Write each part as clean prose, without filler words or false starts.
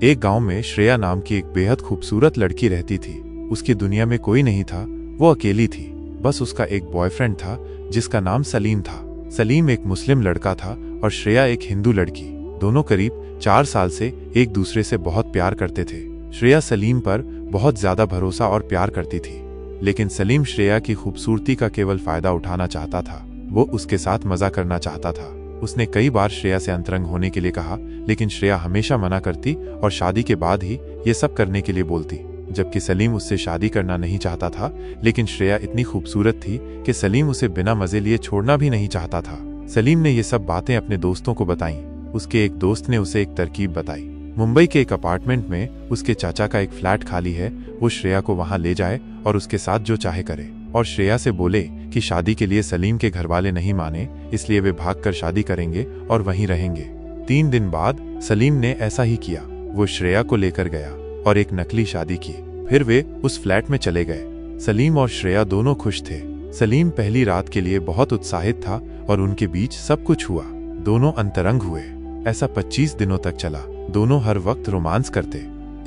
एक गांव में श्रेया नाम की एक बेहद खूबसूरत लड़की रहती थी। उसकी दुनिया में कोई नहीं था, वो अकेली थी। बस उसका एक बॉयफ्रेंड था जिसका नाम सलीम था। सलीम एक मुस्लिम लड़का था और श्रेया एक हिंदू लड़की। दोनों करीब 4 साल से एक दूसरे से बहुत प्यार करते थे। श्रेया सलीम पर बहुत ज्यादा भरोसा और प्यार करती थी, लेकिन सलीम श्रेया की खूबसूरती का केवल फायदा उठाना चाहता था। वो उसके साथ मजा करना चाहता था। उसने कई बार श्रेया से अंतरंग होने के लिए कहा, लेकिन श्रेया हमेशा मना करती और शादी के बाद ही ये सब करने के लिए बोलती। जबकि सलीम उससे शादी करना नहीं चाहता था, लेकिन श्रेया इतनी खूबसूरत थी कि सलीम उसे बिना मजे लिए छोड़ना भी नहीं चाहता था। सलीम ने ये सब बातें अपने दोस्तों को बताईं। उसके एक दोस्त ने उसे एक तरकीब बताई। मुंबई के एक अपार्टमेंट में उसके चाचा का एक फ्लैट खाली है, वो श्रेया को वहां ले जाए और उसके साथ जो चाहे करे। और श्रेया से बोले कि शादी के लिए सलीम के घर वाले नहीं माने, इसलिए वे भागकर शादी करेंगे और वहीं रहेंगे। 3 दिन बाद सलीम ने ऐसा ही किया। वो श्रेया को लेकर गया और एक नकली शादी की। फिर वे उस फ्लैट में चले गए। सलीम और श्रेया दोनों खुश थे। सलीम पहली रात के लिए बहुत उत्साहित था और उनके बीच सब कुछ हुआ। दोनों अंतरंग हुए। ऐसा 25 दिनों तक चला। दोनों हर वक्त रोमांस करते।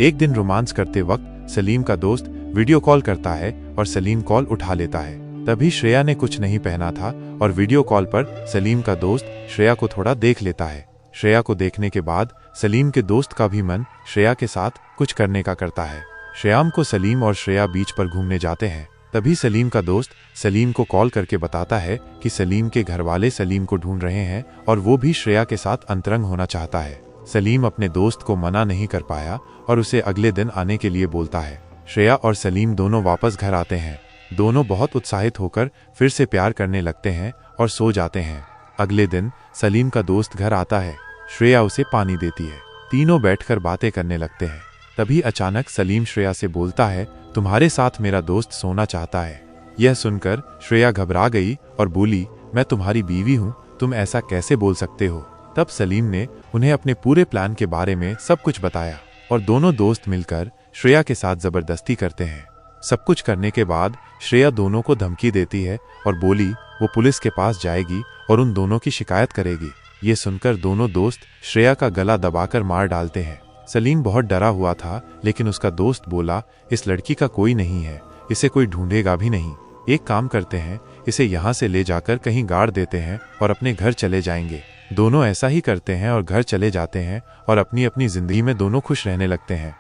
एक दिन रोमांस करते वक्त सलीम का दोस्त वीडियो कॉल करता है और सलीम कॉल उठा लेता है। तभी श्रेया ने कुछ नहीं पहना था और वीडियो कॉल पर सलीम का दोस्त श्रेया को थोड़ा देख लेता है। श्रेया को देखने के बाद सलीम के दोस्त का भी मन श्रेया के साथ कुछ करने का करता है। शाम को सलीम और श्रेया बीच पर घूमने जाते हैं। तभी सलीम का दोस्त सलीम को कॉल करके बताता है कि सलीम के घर वाले सलीम को ढूंढ रहे हैं और वो भी श्रेया के साथ अंतरंग होना चाहता है। सलीम अपने दोस्त को मना नहीं कर पाया और उसे अगले दिन आने के लिए बोलता है। श्रेया और सलीम दोनों वापस घर आते हैं। दोनों बहुत उत्साहित होकर फिर से प्यार करने लगते हैं और सो जाते हैं। अगले दिन सलीम का दोस्त घर आता है। श्रेया उसे पानी देती है। तीनों बैठकर बातें करने लगते हैं। तभी अचानक सलीम श्रेया से बोलता है, तुम्हारे साथ मेरा दोस्त सोना चाहता है। यह सुनकर श्रेया घबरा गई और बोली, मैं तुम्हारी बीवी हूँ, तुम ऐसा कैसे बोल सकते हो। तब सलीम ने उन्हें अपने पूरे प्लान के बारे में सब कुछ बताया और दोनों दोस्त मिलकर श्रेया के साथ जबरदस्ती करते हैं। सब कुछ करने के बाद श्रेया दोनों को धमकी देती है और बोली वो पुलिस के पास जाएगी और उन दोनों की शिकायत करेगी। ये सुनकर दोनों दोस्त श्रेया का गला दबाकर मार डालते हैं। सलीम बहुत डरा हुआ था, लेकिन उसका दोस्त बोला, इस लड़की का कोई नहीं है, इसे कोई ढूंढेगा भी नहीं। एक काम करते हैं, इसे यहाँ से ले जाकर कहीं गाड़ देते हैं और अपने घर चले जाएंगे। दोनों ऐसा ही करते हैं और घर चले जाते हैं और अपनी अपनी जिंदगी में दोनों खुश रहने लगते हैं।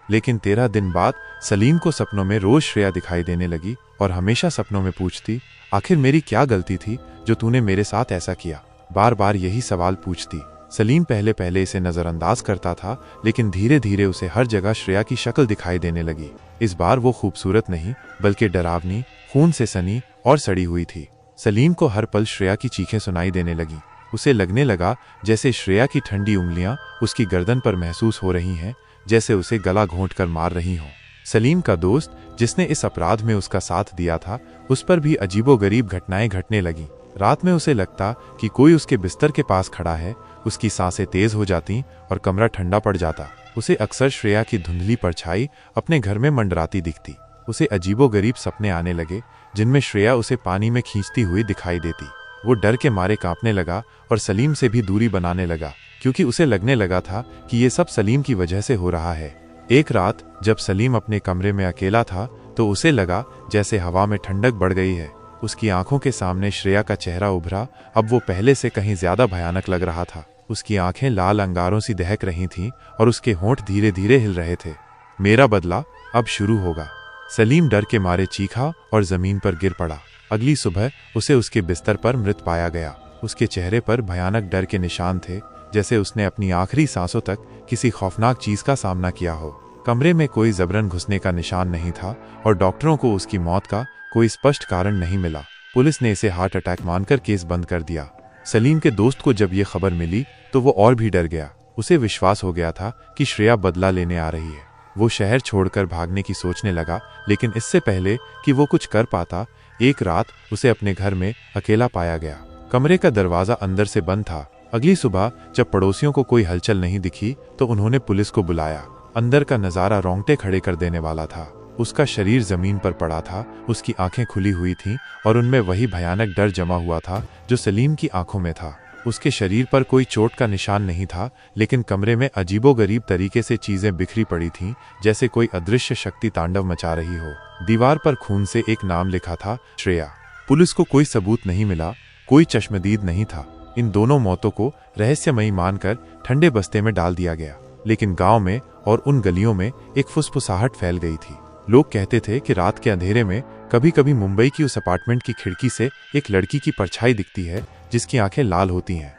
लेकिन 13 दिन बाद सलीम को सपनों में रोज श्रेया दिखाई देने लगी और हमेशा सपनों में पूछती, आखिर मेरी क्या गलती थी जो तूने मेरे साथ ऐसा किया। बार बार यही सवाल पूछती। सलीम पहले पहले इसे नजरअंदाज करता था, लेकिन धीरे धीरे उसे हर जगह श्रेया की शक्ल दिखाई देने लगी। इस बार वो खूबसूरत नहीं बल्कि डरावनी, खून से सनी और सड़ी हुई थी। सलीम को हर पल श्रेया की चीखें सुनाई देने लगी। उसे लगने लगा जैसे श्रेया की ठंडी उंगलियां उसकी गर्दन पर महसूस हो रही हैं, जैसे उसे गला घोंटकर मार रही हों। सलीम का दोस्त जिसने इस अपराध में उसका साथ दिया था, उस पर भी अजीबोगरीब घटनाएं घटने लगीं। रात में उसे लगता कि कोई उसके बिस्तर के पास खड़ा है। उसकी सांसें तेज हो जाती और कमरा ठंडा पड़ जाता। उसे अक्सर श्रेया की धुंधली परछाई अपने घर में मंडराती दिखती। उसे अजीबोगरीब सपने आने लगे, जिनमें श्रेया उसे पानी में खींचती हुई दिखाई देती। वो डर के मारे कांपने लगा और सलीम से भी दूरी बनाने लगा, क्योंकि उसे लगने लगा था कि ये सब सलीम की वजह से हो रहा है। एक रात जब सलीम अपने कमरे में अकेला था, तो उसे लगा जैसे हवा में ठंडक बढ़ गई है। उसकी आंखों के सामने श्रेया का चेहरा उभरा। अब वो पहले से कहीं ज्यादा भयानक लग रहा था। उसकी आंखें लाल अंगारों सी दहक रही थीं और उसके होंठ धीरे धीरे हिल रहे थे। मेरा बदला अब शुरू होगा। सलीम डर के मारे चीखा और जमीन पर गिर पड़ा। अगली सुबह उसे उसके बिस्तर पर मृत पाया गया। उसके चेहरे पर भयानक डर के निशान थे, जैसे उसने अपनी आखिरी सांसों तक किसी खौफनाक चीज का सामना किया हो। कमरे में कोई जबरन घुसने का निशान नहीं था और डॉक्टरों को उसकी मौत का कोई स्पष्ट कारण नहीं मिला। पुलिस ने इसे हार्ट अटैक मानकर केस बंद कर दिया। सलीम के दोस्त को जब ये खबर मिली तो वो और भी डर गया। उसे विश्वास हो गया था कि श्रेया बदला लेने आ रही है। वो शहर छोड़कर भागने की सोचने लगा, लेकिन इससे पहले कि वो कुछ कर पाता, एक रात उसे अपने घर में अकेला पाया गया। कमरे का दरवाजा अंदर से बंद था। अगली सुबह जब पड़ोसियों को कोई हलचल नहीं दिखी तो उन्होंने पुलिस को बुलाया। अंदर का नजारा रोंगटे खड़े कर देने वाला था। उसका शरीर जमीन पर पड़ा था, उसकी आंखें खुली हुई थीं और उनमें वही भयानक डर जमा हुआ था जो सलीम की आंखों में था। उसके शरीर पर कोई चोट का निशान नहीं था, लेकिन कमरे में अजीबोगरीब तरीके से चीजें बिखरी पड़ी थीं, जैसे कोई अदृश्य शक्ति तांडव मचा रही हो। दीवार पर खून से एक नाम लिखा था, श्रेया। पुलिस को कोई सबूत नहीं मिला, कोई चश्मदीद नहीं था। इन दोनों मौतों को रहस्यमयी मानकर ठंडे बस्ते में डाल दिया गया। लेकिन गांव में और उन गलियों में एक फुसफुसाहट फैल गई थी। लोग कहते थे कि रात के अंधेरे में कभी कभी मुंबई की उस अपार्टमेंट की खिड़की से एक लड़की की परछाई दिखती है, जिसकी आंखें लाल होती हैं।